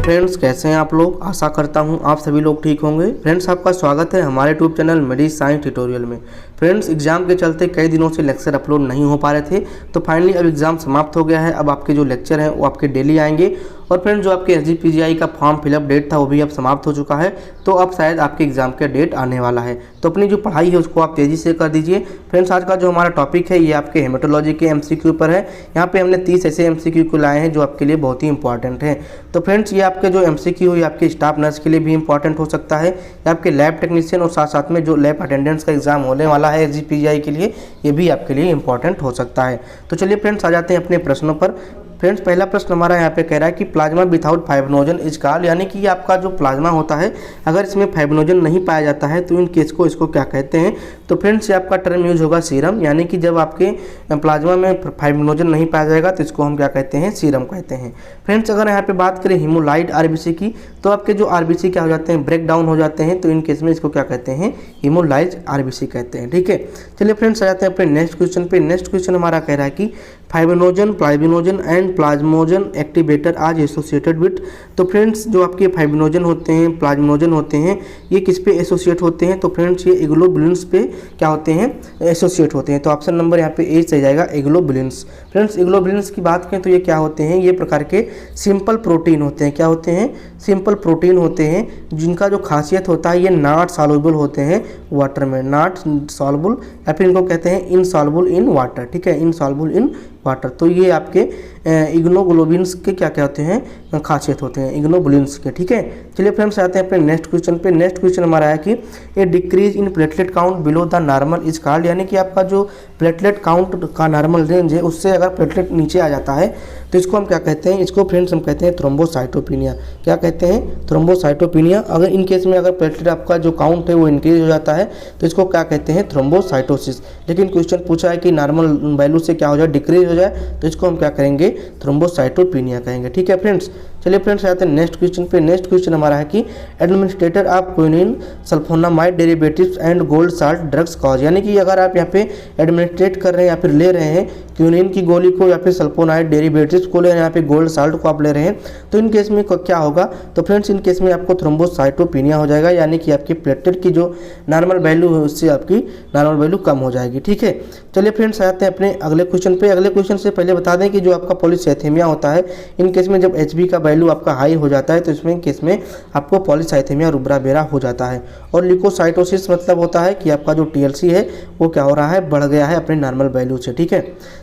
Friends, कैसे हैं आप लोग। आशा करता हूं आप सभी लोग ठीक होंगे। फ्रेंड्स, आपका स्वागत है हमारे यूट्यूब चैनल मेडी साइंस ट्यूटोरियल में। फ्रेंड्स, एग्जाम के चलते कई दिनों से लेक्चर अपलोड नहीं हो पा रहे थे, तो फाइनली अब एग्जाम समाप्त हो गया है। अब आपके जो लेक्चर हैं वो आपके डेली आएंगे। और फ्रेंड्स, जो आपके SGPGI का फॉर्म फिलअप डेट था वो भी अब समाप्त हो चुका है, तो अब शायद आपके एग्जाम का डेट आने वाला है। तो अपनी जो पढ़ाई है उसको आप तेज़ी से कर दीजिए। फ्रेंड्स, आज का जो हमारा टॉपिक है ये आपके हेमेटोलॉजी के MCQ पर है। यहाँ पे हमने 30 ऐसे MCQ को लाए हैं जो आपके लिए बहुत ही इंपॉर्टेंट हैं। तो फ्रेंड्स, ये आपके जो MCQ ये आपके स्टाफ नर्स के लिए भी इंपॉर्टेंट हो सकता है, या आपके लैब टेक्नीशियन और साथ साथ में जो लैब अटेंडेंस का एग्जाम होने वाला है SGPGI के लिए, ये भी आपके लिए इंपॉर्टेंट हो सकता है। तो चलिए फ्रेंड्स, आ जाते हैं अपने प्रश्नों पर। फ्रेंड्स, पहला प्रश्न हमारा यहाँ पे कह रहा है कि plasma without fibrinogen is called, यानी कि आपका जो प्लाज्मा होता है अगर इसमें फाइब्रिनोजन नहीं पाया जाता है तो इन केस को इसको क्या कहते हैं। तो फ्रेंड्स, ये आपका टर्म यूज होगा सीरम, यानी कि जब आपके प्लाज्मा में फाइब्रिनोजन नहीं पाया जाएगा तो इसको हम क्या कहते हैं, सीरम कहते हैं। फ्रेंड्स, अगर यहाँ पे बात करें हीमोलाइट RBC की, तो आपके जो RBC क्या हो जाते हैं, ब्रेक डाउन हो जाते हैं, तो इन केस में इसको क्या कहते हैं, हीमोलाइज RBC कहते हैं। ठीक है, चलिए फ्रेंड्स, आ जाते हैं अपने नेक्स्ट क्वेश्चन पे। नेक्स्ट क्वेश्चन हमारा कह रहा है कि fibrinogen, plasminogen and plasminogen activator आज एसोसिएटेड विथ। तो फ्रेंड्स, जो आपके फाइब्रिनोजन होते हैं, प्लाज्मिनोजन होते हैं, ये किस पे एसोसिएट होते हैं। तो फ्रेंड्स, ये इग्लोबुलिन्स पे क्या होते हैं, एसोसिएट होते हैं। तो ऑप्शन नंबर यहाँ पे ए सही जाएगा, इग्लोबुलिन्स। फ्रेंड्स, इग्लोबुलिन्स की बात करें तो ये क्या होते हैं, ये प्रकार के सिंपल प्रोटीन होते हैं। क्या होते हैं, सिंपल प्रोटीन होते हैं, जिनका जो खासियत होता है ये नॉट सॉल्युबल होते हैं वाटर में, नॉट सॉल्युबल, या फिर इनको कहते हैं इनसॉल्युबल इन वाटर। ठीक है, इनसॉल्युबल इन वाटर। तो ये आपके इग्नोग्लोबिन्स के क्या क्या होते हैं, खासियत होते हैं इग्नोबुलिन्स के। ठीक है, चलिए फ्रेंड्स, आते हैं अपने नेक्स्ट क्वेश्चन पे। नेक्स्ट क्वेश्चन हमारा है कि a decrease in platelet count below the normal is called, यानी कि आपका जो प्लेटलेट काउंट का नॉर्मल रेंज है उससे अगर प्लेटलेट नीचे आ जाता है तो इसको हम क्या कहते हैं, इसको फ्रेंड्स हम कहते हैं थ्रोम्बोसाइटोपिनिया। क्या कहते हैं, थ्रोम्बोसाइटोपिनिया। अगर इन केस में अगर प्लेटलेट आपका जो काउंट है वो इंक्रीज हो जाता है तो इसको क्या कहते हैं, थ्रोम्बोसाइटोसिस। लेकिन क्वेश्चन पूछा है कि नॉर्मल वैल्यू से क्या हो जाए, डिक्रीज हो जाए, तो इसको हम क्या करेंगे, थ्रोम्बोसाइटोपिनिया कहेंगे। ठीक है फ्रेंड्स, चलिए फ्रेंड्स, आते हैं नेक्स्ट क्वेश्चन पे। नेक्स्ट क्वेश्चन हमारा है कि administrator of quinine sulphonamide derivatives and gold salt drugs cause, यानी कि अगर आप यहाँ पे एडमिनिस्ट्रेट कर रहे हैं या फिर ले रहे हैं क्विनिन की गोली को या फिर सल्फोनाइड डेरिवेटिव्स को ले रहे हैं, यहाँ पे गोल्ड साल्ट को आप ले रहे हैं, तो इन केस में क्या होगा। तो फ्रेंड्स, इन केस में आपको थ्रोम्बोसाइटोपिनिया हो जाएगा, यानी कि आपकी प्लेटलेट की जो नॉर्मल वैल्यू है उससे आपकी नॉर्मल वैल्यू कम हो जाएगी। ठीक है, चलिए फ्रेंड्स, आते हैं अपने अगले क्वेश्चन पे। अगले क्वेश्चन से पहले बता दें कि जो आपका पॉलीसाइथेमिया होता है, इन केस में जब HB का वैल्यू आपका हाई हो जाता है तो इसमें केस में आपको पॉलीसाइथेमिया रुब्रा बेरा हो जाता है। और ल्यूकोसाइटोसिस मतलब होता है कि आपका जो TLC है वो क्या हो रहा है, बढ़ गया है अपने नॉर्मल वैल्यू से। ठीक है,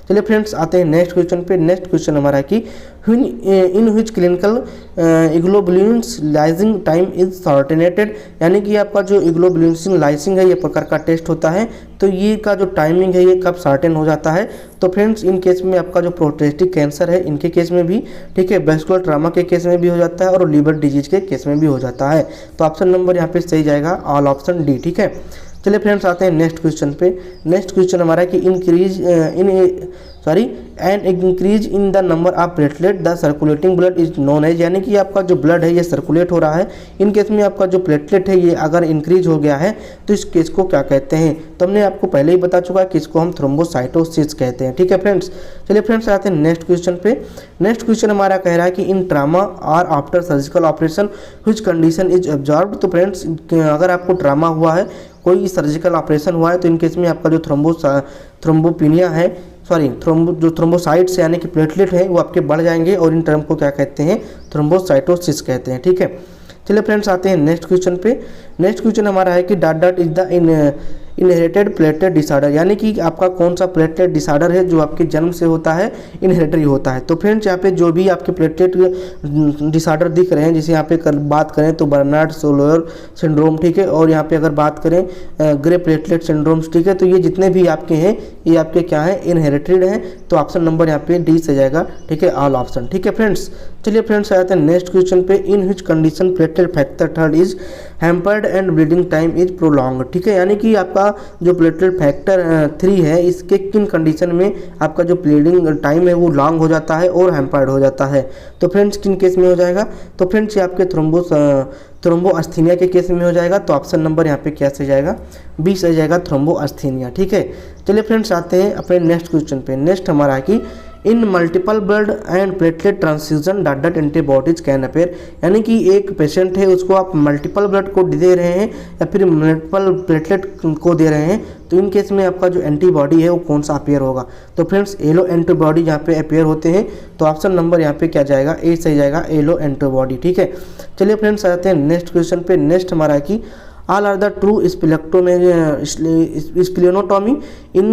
चलिए फ्रेंड्स, आते हैं नेक्स्ट क्वेश्चन पे। नेक्स्ट क्वेश्चन हमारा है कि in which clinical euglobulins lysing time is shortened, यानी कि आपका जो इग्लोबुलिन्स लाइसिंग है ये प्रकार का टेस्ट होता है, तो ये का जो टाइमिंग है ये कब शॉर्टेन हो जाता है। तो फ्रेंड्स, इन केस में आपका जो प्रोस्टेटिक कैंसर है इनके केस में भी, ठीक है, वेस्कुलर ट्रामा के केस में भी हो जाता है और लिवर डिजीज के केस में भी हो जाता है। तो ऑप्शन नंबर यहाँ पे सही जाएगा, ऑल ऑप्शन डी। ठीक है, चलिए फ्रेंड्स, आते हैं नेक्स्ट क्वेश्चन पे। नेक्स्ट क्वेश्चन हमारा है कि an increase in the number of platelet the circulating blood is known as, यानी कि आपका जो ब्लड है ये सर्कुलेट हो रहा है, इन केस में आपका जो प्लेटलेट है ये अगर इंक्रीज हो गया है तो इस केस को क्या कहते हैं। तो हमने आपको पहले ही बता चुका है कि इसको हम थ्रोम्बोसाइटोसिस कहते हैं। ठीक है फ्रेंड्स, चलिए फ्रेंड्स, आते हैं नेक्स्ट क्वेश्चन पे। नेक्स्ट क्वेश्चन हमारा कह रहा है कि इन ट्रामा और after surgical operation which condition is observed. तो फ्रेंड्स, अगर आपको ट्रामा हुआ है, कोई सर्जिकल ऑपरेशन हुआ है, तो इन केस में आपका जो थ्रोम्बोपिनिया है, जो थ्रोम्बोसाइट्स यानी कि प्लेटलेट है वो आपके बढ़ जाएंगे और इन टर्म को क्या कहते हैं, थ्रोम्बोसाइटोसिस कहते हैं। ठीक है, चलिए फ्रेंड्स, आते हैं नेक्स्ट क्वेश्चन पे। नेक्स्ट क्वेश्चन हमारा है कि dot is the inherited platelet disorder, यानी कि आपका कौन सा प्लेटलेट डिसऑर्डर है जो आपके जन्म से होता है, इनहेरिटरी होता है। तो फ्रेंड्स, यहाँ पे जो भी आपके प्लेटलेट डिसऑर्डर दिख रहे हैं, जैसे यहाँ पे बात करें तो बर्नार्ड सोलोयर सिंड्रोम, ठीक है, और यहाँ पे अगर बात करें ग्रे प्लेटलेट सिंड्रोम्स, ठीक है, तो ये जितने भी आपके हैं ये आपके क्या है, इनहेरिटेड हैं। तो ऑप्शन नंबर यहाँ पे डी से जाएगा। ठीक है, ऑल ऑप्शन। ठीक है फ्रेंड्स, चलिए फ्रेंड्स, आते हैं नेक्स्ट क्वेश्चन पे। In which condition platelet factor third is hampered and bleeding time is prolong. ठीक है, यानी कि आपका जो प्लेटलेट फैक्टर 3 है इसके किन कंडीशन में आपका जो ब्लीडिंग टाइम है वो लॉन्ग हो जाता है और हैम्पर्ड हो जाता है। तो फ्रेंड्स, किन केस में हो जाएगा। तो फ्रेंड्स, ये आपके थ्रोम्बोअस्थीनिया के केस में हो जाएगा। तो ऑप्शन नंबर यहाँ पे क्या से जाएगा, बी से जाएगा, थ्रोम्बोअस्थीनिया। ठीक है, चलिए फ्रेंड्स, आते हैं अपने नेक्स्ट क्वेश्चन पे। नेक्स्ट हमारा है कि इन multiple blood and platelet transfusion dot dot antibodies can appear, यानी कि एक पेशेंट है उसको आप मल्टीपल ब्लड को दे रहे हैं या फिर मल्टीपल प्लेटलेट को दे रहे हैं, तो इन केस में आपका जो एंटीबॉडी है वो कौन सा अपेयर होगा। तो फ्रेंड्स येलो एंटीबॉडी यहाँ पे अपेयर होते हैं, तो ऑप्शन नंबर यहाँ पे क्या जाएगा, ए सही जाएगा, येलो एंटीबॉडी। ठीक है, चलिए फ्रेंड्स आते हैं नेक्स्ट क्वेश्चन पे। नेक्स्ट हमारा है कि all are the true splenotomy in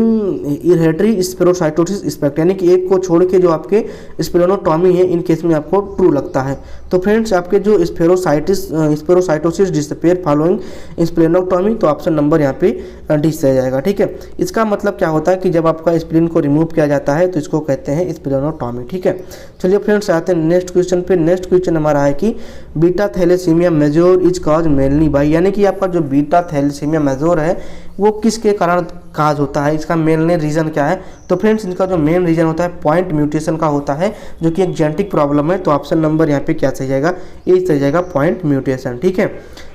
hereditary spherocytosis except, यानी कि एक को छोड़ के जो आपके स्प्लेनोटॉमी है इन केस में आपको ट्रू लगता है। तो फ्रेंड्स आपके जो स्पेरोसाइटोसिस डिसअपेयर फॉलोइंग स्प्लेनोटॉमी, तो ऑप्शन नंबर यहाँ पे डी से जाएगा। ठीक है, इसका मतलब क्या होता है कि जब आपका स्प्लीन को रिमूव किया जाता है तो इसको कहते हैं स्प्लेनोटॉमी। ठीक है, चलिए फ्रेंड्स आते हैं नेक्स्ट क्वेश्चन पे। नेक्स्ट क्वेश्चन हमारा है कि beta thalassaemia major is cause mainly by, यानी कि आपका जो बीटा थैलेसीमिया मेजोर है वो किसके कारण काज होता है, इसका मेन रीज़न क्या है। तो फ्रेंड्स इनका जो मेन रीज़न होता है पॉइंट म्यूटेशन का होता है, जो कि एक जेनेटिक प्रॉब्लम है। तो ऑप्शन नंबर यहाँ पे क्या सही जाएगा, ए सही जाएगा, पॉइंट म्यूटेशन। ठीक है,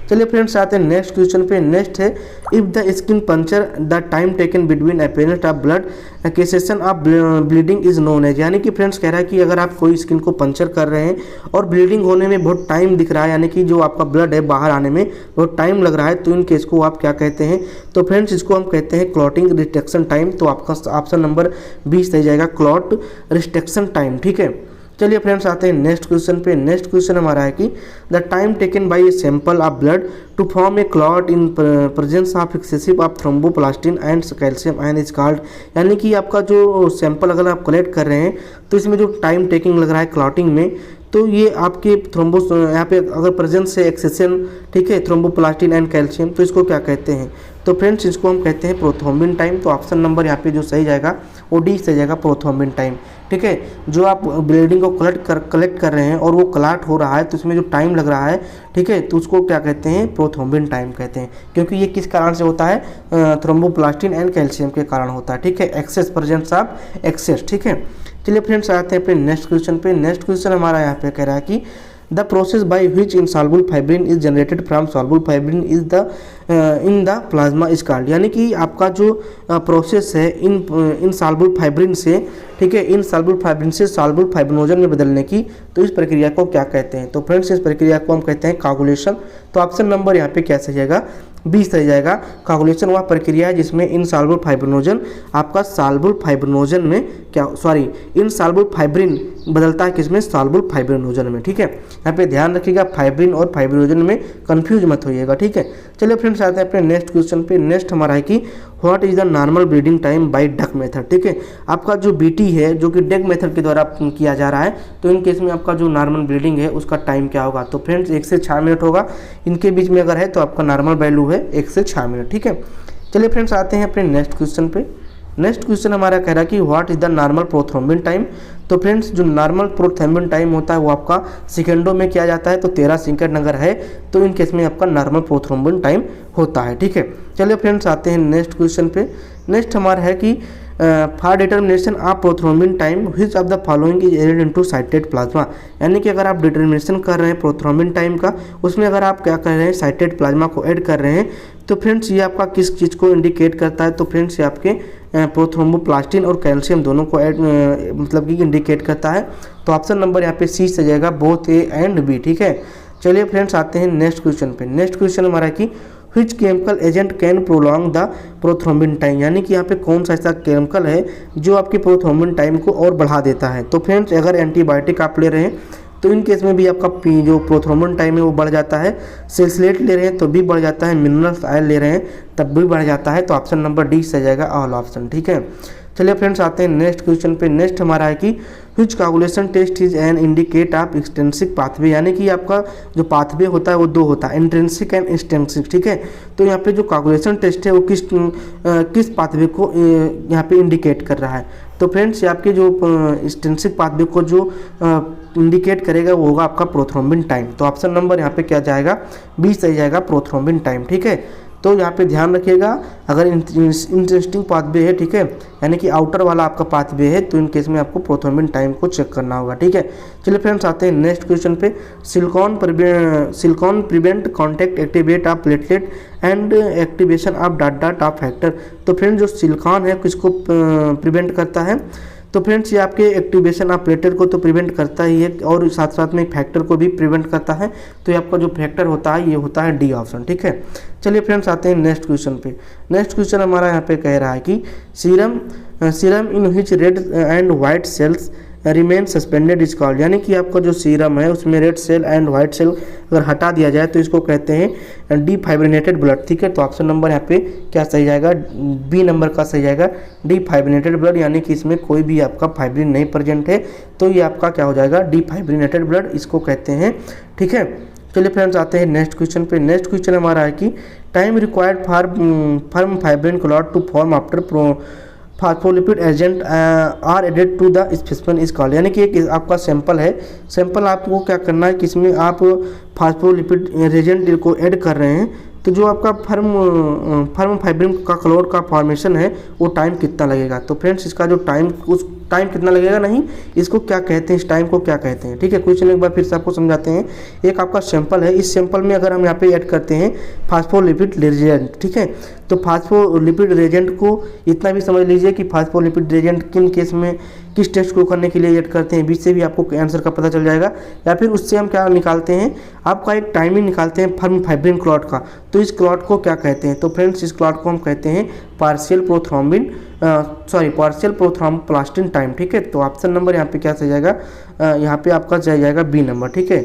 चलिए फ्रेंड्स आते हैं नेक्स्ट क्वेश्चन पे। Next is if the skin puncture the time taken between appearance of blood cessation of bleeding is known as, यानी कि फ्रेंड्स कह रहा है कि अगर आप कोई स्किन को पंचर कर रहे हैं और ब्लीडिंग होने में बहुत टाइम दिख रहा है, यानी कि जो आपका ब्लड है बाहर आने में बहुत टाइम लग रहा है, तो इन केस को आप क्या कहते हैं। तो फ्रेंड्स इसको हम कहते हैं क्लॉटिंग रिस्ट्रिक्शन टाइम। तो आपका ऑप्शन नंबर 20 सही जाएगा, क्लॉट रिस्ट्रिक्शन टाइम। ठीक है, चलिए फ्रेंड्स आते हैं नेक्स्ट क्वेश्चन पे। नेक्स्ट क्वेश्चन हमारा है कि the time taken by a sample of blood to form a clot in presence of excessive of thromboplastin and calcium ion is called, यानी कि आपका जो सैंपल अगर आप कलेक्ट कर रहे हैं तो इसमें जो टाइम टेकिंग लग रहा है क्लॉटिंग में, तो ये आपके यहाँ पे अगर प्रेजेंस से एक्सेशन, ठीक है, थ्रोम्बोप्लास्टिन एंड कैल्शियम, तो इसको क्या कहते हैं। तो फ्रेंड्स इसको हम कहते हैं प्रोथ्रोम्बिन टाइम। तो ऑप्शन नंबर यहाँ पे जो सही जाएगा वो डी सही जाएगा, प्रोथ्रोम्बिन टाइम। ठीक है, जो आप ब्लीडिंग को कलेक्ट कर रहे हैं और वो क्लॉट हो रहा है तो इसमें जो टाइम लग रहा है, ठीक है, तो उसको क्या कहते हैं, प्रोथ्रोम्बिन टाइम कहते हैं, क्योंकि ये किस कारण से होता है, थ्रोम्बोप्लास्टिन एंड कैल्शियम के कारण होता है। ठीक है, एक्सेस प्रेजेंस ऑफ एक्सेस। ठीक है, चलिए फ्रेंड्स आते हैं अपने नेक्स्ट क्वेश्चन पे। नेक्स्ट क्वेश्चन हमारा यहाँ पे कह रहा है कि the process by which insoluble fibrin is generated from soluble fibrin is the in the plasma is called, यानी कि आपका जो प्रोसेस है इनसॉल्युबल फाइब्रिन से, ठीक है, इनसॉल्युबल फाइब्रिन से सॉल्युबल फाइब्रिनोजन में बदलने की, तो इस प्रक्रिया को क्या कहते हैं। तो फ्रेंड्स इस प्रक्रिया को हम कहते हैं कोगुलेशन। तो ऑप्शन नंबर यहाँ पे क्या सही जाएगा, 20 सही जाएगा। कोगुलेशन वह प्रक्रिया है जिसमें इनसॉल्युबल फाइब्रिनोजन आपका सॉल्युबल फाइब्रिनोजन में इनसॉल्युबल फाइब्रिन बदलता है किसमें, सॉल्युबल फाइब्रिनोजन में। ठीक है, यहाँ पे ध्यान रखिएगा, फाइब्रिन और फाइब्रिनोजन में कंफ्यूज मत होइएगा। ठीक है, चलिए फ्रेंड्स आते हैं अपने नेक्स्ट क्वेश्चन पे। नेक्स्ट हमारा है कि what is the normal bleeding time by Duke method. ठीक है, आपका जो बीटी है जो कि डक मेथड के द्वारा किया जा रहा है, तो इन केस में आपका जो नॉर्मल ब्लीडिंग है उसका टाइम क्या होगा। तो फ्रेंड्स 1 से 6 मिनट होगा, इनके बीच में अगर है तो आपका नॉर्मल वैल्यू है 1 से 6 मिनट। ठीक है, चलिए फ्रेंड्स आते हैं अपने नेक्स्ट क्वेश्चन पे। नेक्स्ट क्वेश्चन हमारा कह रहा है कि what is the normal prothrombin time. तो फ्रेंड्स जो नॉर्मल प्रोथ्रोम्बिन टाइम होता है वो आपका सेकंडों में किया जाता है, तो 13 सेकंड अगर है तो इन केस में आपका नॉर्मल प्रोथ्रोम्बिन टाइम होता है। ठीक है, चलिए फ्रेंड्स आते हैं नेक्स्ट क्वेश्चन पे। नेक्स्ट हमारा है कि for determination of prothrombin time which of the following is added into cited plasma, यानी कि अगर आप डिटर्मिनेशन कर रहे हैं प्रोथ्रोम्बिन टाइम का, उसमें अगर आप क्या कर रहे हैं, साइटेड प्लाज्मा को ऐड कर रहे हैं, तो फ्रेंड्स ये आपका किस चीज़ को इंडिकेट करता है। तो फ्रेंड्स ये आपके प्रोथ्रोम्बोप्लास्टिन और कैल्शियम दोनों को ऐड मतलब कि इंडिकेट करता है। तो ऑप्शन नंबर यहाँ पे सी से जाएगा, बोथ ए एंड बी। ठीक है, चलिए फ्रेंड्स आते हैं नेक्स्ट क्वेश्चन पे। नेक्स्ट क्वेश्चन हमारा है कि which chemical agent can prolong the prothrombin time, यानी कि यहाँ पे कौन सा ऐसा केमिकल है जो आपके प्रोथ्रोम्बिन टाइम को और बढ़ा देता है। तो फ्रेंड्स अगर एंटीबायोटिक आप ले रहे हैं तो इन केस में भी आपका जो प्रोथ्रोम्बिन टाइम है वो बढ़ जाता है, सेल्सलेट ले रहे हैं तो भी बढ़ जाता है, मिनरल्स ऑयल ले रहे हैं तब भी बढ़ जाता है। तो ऑप्शन नंबर डी से जाएगा, ऑल ऑप्शन। ठीक है, चलिए फ्रेंड्स आते हैं नेक्स्ट क्वेश्चन पे। नेक्स्ट हमारा है कि which coagulation test is an indicate of extrinsic pathway, यानी कि आपका जो पाथवे होता है वो 2 होता है, इंट्रिंसिक एंड एक्सटेंसिक। ठीक है, तो यहाँ पे जो कोगुलेशन टेस्ट है वो किस पाथवे को यहाँ पे इंडिकेट कर रहा है। तो फ्रेंड्स ये आपके जो एक्सटेंसिक पाथवे को जो इंडिकेट करेगा वो होगा आपका प्रोथ्रोम्बिन टाइम। तो ऑप्शन नंबर यहाँ पे क्या जाएगा, 20 सही जाएगा, प्रोथ्रोम्बिन टाइम। ठीक है, तो यहाँ पे ध्यान रखिएगा, अगर इंटरेस्टिंग पाथवे है, ठीक है, यानी कि आउटर वाला आपका पाथवे है, तो इन केस में आपको प्रोथ्रोम्बिन टाइम को चेक करना होगा। ठीक है, चलिए फ्रेंड्स आते हैं नेक्स्ट क्वेश्चन पे। Silicon prevent contact activate of platelet and activation of dot dot of factor. तो फ्रेंड्स जो सिलिकॉन है किसको प्रिवेंट करता है, तो फ्रेंड्स ये आपके एक्टिवेशन ऑफ प्लेटलेट को तो प्रिवेंट करता ही है और साथ साथ में फैक्टर को भी प्रिवेंट करता है। तो ये आपका जो फैक्टर होता है ये होता है डी ऑप्शन, ठीक है। चलिए फ्रेंड्स आते हैं नेक्स्ट क्वेश्चन पे। नेक्स्ट क्वेश्चन हमारा यहाँ पे कह रहा है कि serum in which red and white cells remain suspended is called, यानी कि आपका जो सीरम है उसमें red cell and white cell अगर हटा दिया जाए तो इसको कहते हैं डीफाइब्रिनेटेड ब्लड, ठीक है। तो ऑप्शन नंबर यहाँ पे क्या सही जाएगा, बी नंबर का सही जाएगा डीफाइब्रिनेटेड ब्लड, यानी कि इसमें कोई भी आपका फाइब्रिन नहीं प्रेजेंट है, तो ये आपका क्या हो जाएगा डीफाइब्रिनेटेड ब्लड इसको कहते हैं, ठीक है। चलिए फ्रेंड्स आते हैं नेक्स्ट क्वेश्चन पे। नेक्स्ट क्वेश्चन हमारा है कि time required for fibrin clot to form after phospholipid agent are added to the specimen is called, यानी कि एक आपका सैंपल है, सैंपल आपको क्या करना है कि इसमें आप फास्फोलिपिड एजेंट को ऐड कर रहे हैं, तो जो आपका फर्म फाइब्रिन का क्लोट का फॉर्मेशन है वो टाइम कितना लगेगा। तो फ्रेंड्स इसका जो टाइम कितना लगेगा नहीं, इसको क्या कहते हैं, इस टाइम को क्या कहते हैं, ठीक है। क्वेश्चन एक बार फिर से आपको समझाते हैं। एक आपका सैंपल है, इस सैंपल में अगर हम यहाँ पे ऐड करते हैं फास्फोलिपिड रिएजेंट, ठीक है, तो फास्फोलिपिड रिएजेंट को इतना भी समझ लीजिए कि फास्फोलिपिड रिएजेंट किन केस में किस टेस्ट को करने के लिए ऐड करते हैं, बीच से भी आपको आंसर का पता चल जाएगा। या फिर उससे हम क्या निकालते हैं, आपका एक टाइमिंग निकालते हैं फर्म फाइब्रिन क्लॉट का, तो इस क्लॉट को क्या कहते हैं। तो फ्रेंड्स इस क्लॉट को हम कहते हैं पार्शियल प्रोथ्रोम्बोप्लास्टिन टाइम, ठीक है। तो ऑप्शन नंबर यहाँ पे क्या सही जाएगा, यहाँ पे आपका सही जाएगा बी नंबर, ठीक है,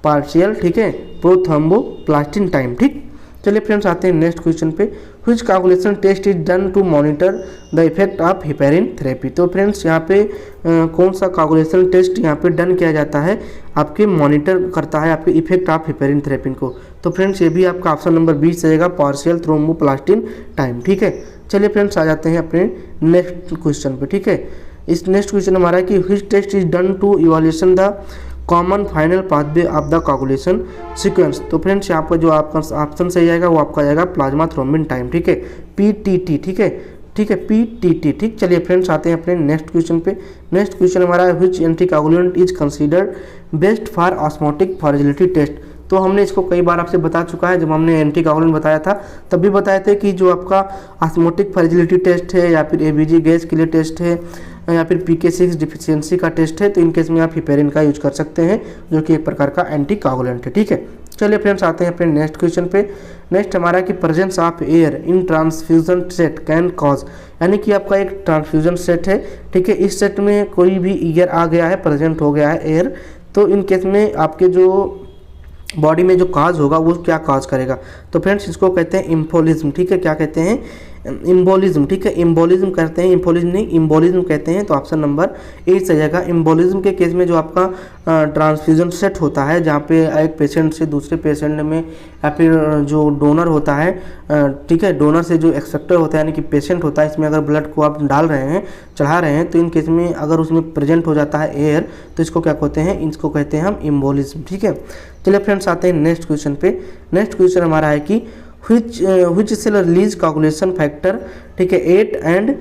पार्शियल, ठीक है, प्रोथ्रोम्बोप्लास्टिन टाइम, ठीक। चलिए फ्रेंड्स आते हैं नेक्स्ट क्वेश्चन पे। Which calculation test is done to monitor the effect of heparin therapy. तो फ्रेंड्स यहाँ पे कौन सा कैलकुलेशन टेस्ट यहाँ पे डन किया जाता है, आपके मॉनिटर करता है आपके इफेक्ट ऑफ हेपेरिन थेरेपी को। तो फ्रेंड्स ये भी आपका ऑप्शन नंबर 20 रहेगा पार्शियल थ्रोम्बोप्लास्टिन टाइम, ठीक है। चलिए फ्रेंड्स आ जाते हैं अपने नेक्स्ट क्वेश्चन पे, ठीक है। इस नेक्स्ट क्वेश्चन हमारा है कि which test is done to evaluation the common final pathway of the coagulation sequence. तो फ्रेंड्स यहाँ पर जो आपका ऑप्शन सही जाएगा वो आपका जाएगा प्लाज्मा थ्रोम्बिन टाइम, ठीक है, PTT, ठीक है, ठीक है, PTT, ठीक। चलिए फ्रेंड्स आते हैं अपने नेक्स्ट क्वेश्चन पे। नेक्स्ट क्वेश्चन हमारा है which anticoagulant is considered best for osmotic fragility test. तो हमने इसको कई बार आपसे बता चुका है, जब हमने एंटीकोगुलेंट बताया था तब भी बताए थे कि जो आपका ऑस्मोटिक फ्रेजिलिटी टेस्ट है या फिर ABG गैस के लिए टेस्ट है या फिर PK6 डिफिशियंसी का टेस्ट है, तो इन केस में आप हिपेरिन का यूज कर सकते हैं जो कि एक प्रकार का एंटीकोगुलेंट है, ठीक है। चलिए फ्रेंड्स आते हैं अपने नेक्स्ट क्वेश्चन पे। नेक्स्ट हमारा कि presence of air in transfusion set can cause, यानी कि आपका एक ट्रांसफ्यूजन सेट है, ठीक है, इस सेट में कोई भी एयर आ गया है, प्रेजेंट हो गया है एयर, तो इन केस में आपके जो बॉडी में जो काज होगा वो क्या काज करेगा। तो फ्रेंड्स इसको कहते हैं इम्बोलिज्म, ठीक है, क्या कहते हैं, इम्बोलिज्म, ठीक है, इम्बोलिज्म कहते हैं, इम्बोलिज्म नहीं इम्बोलिज्म कहते हैं। तो ऑप्शन नंबर 8 सही जाएगा। इम्बोलिज्म के केस में जो आपका ट्रांसफ्यूजन सेट होता है, जहाँ पे एक पेशेंट से दूसरे पेशेंट में या फिर जो डोनर होता है, ठीक है, डोनर से जो एक्सेप्टर होता है यानी कि पेशेंट होता है, इसमें अगर ब्लड को आप डाल रहे हैं, चढ़ा रहे हैं, तो इन केस में अगर उसमें प्रेजेंट हो जाता है एयर, तो इसको क्या कहते हैं, इसको कहते हैं हम इम्बोलिज्म, ठीक है। चलिए फ्रेंड्स आते हैं नेक्स्ट क्वेश्चन पे। नेक्स्ट क्वेश्चन हमारा है कि which cell release coagulation factor, ठीक है, 8 एंड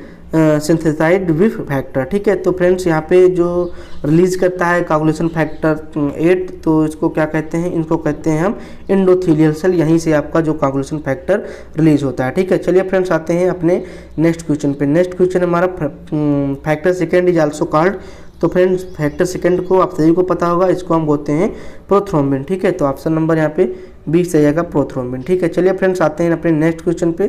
सिंथेसाइड विथ फैक्टर, ठीक है। तो फ्रेंड्स यहाँ पे जो रिलीज करता है कोगुलेशन फैक्टर 8, तो इसको क्या कहते हैं, इनको कहते हैं हम एंडोथेलियल सेल, यहीं से आपका जो कोगुलेशन फैक्टर रिलीज होता है, ठीक है। चलिए फ्रेंड्स आते हैं अपने नेक्स्ट क्वेश्चन पे। नेक्स्ट क्वेश्चन हमारा factor second is also called. तो फ्रेंड्स फैक्टर सेकेंड को आप सभी को पता होगा, इसको हम बोलते हैं प्रोथ्रोम्बिन, ठीक है। तो ऑप्शन नंबर यहाँ पे 20 से जाएगा प्रोथ्रोम्बिन, ठीक है। चलिए फ्रेंड्स आते हैं अपने नेक्स्ट क्वेश्चन पे।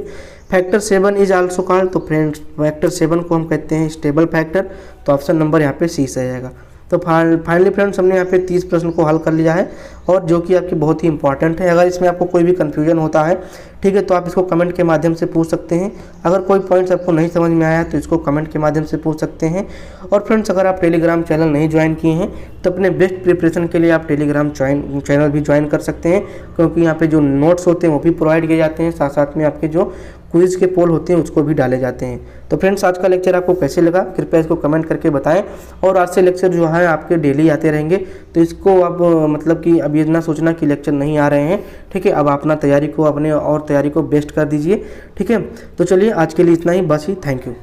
Factor 7 is also called. तो फ्रेंड्स फैक्टर 7 को हम कहते हैं स्टेबल फैक्टर। तो ऑप्शन नंबर यहाँ पे सी से जाएगा। तो फाइनली फ्रेंड्स हमने यहाँ पे 30 प्रश्न को हल कर लिया है, और जो कि आपके बहुत ही इंपॉर्टेंट है। अगर इसमें आपको कोई भी कन्फ्यूजन होता है, ठीक है, तो आप इसको कमेंट के माध्यम से पूछ सकते हैं। अगर कोई पॉइंट्स आपको नहीं समझ में आया तो इसको कमेंट के माध्यम से पूछ सकते हैं। और फ्रेंड्स अगर आप टेलीग्राम चैनल नहीं ज्वाइन किए हैं तो अपने बेस्ट प्रिपरेशन के लिए आप टेलीग्राम चैनल भी ज्वाइन कर सकते हैं, क्योंकि यहाँ पे जो नोट्स होते हैं वो भी प्रोवाइड किए जाते हैं, साथ साथ में आपके जो क्विज के पोल होते हैं उसको भी डाले जाते हैं। तो फ्रेंड्स आज का लेक्चर आपको कैसे लगा कृपया इसको कमेंट करके बताएं। और आज से लेक्चर जो है आपके डेली आते रहेंगे, तो इसको अब मतलब कि अब ये ना सोचना कि लेक्चर नहीं आ रहे हैं, ठीक है। अब अपना तैयारी को अपने और तैयारी को बेस्ट कर दीजिए, ठीक है। तो चलिए आज के लिए इतना ही, बस ही, थैंक यू।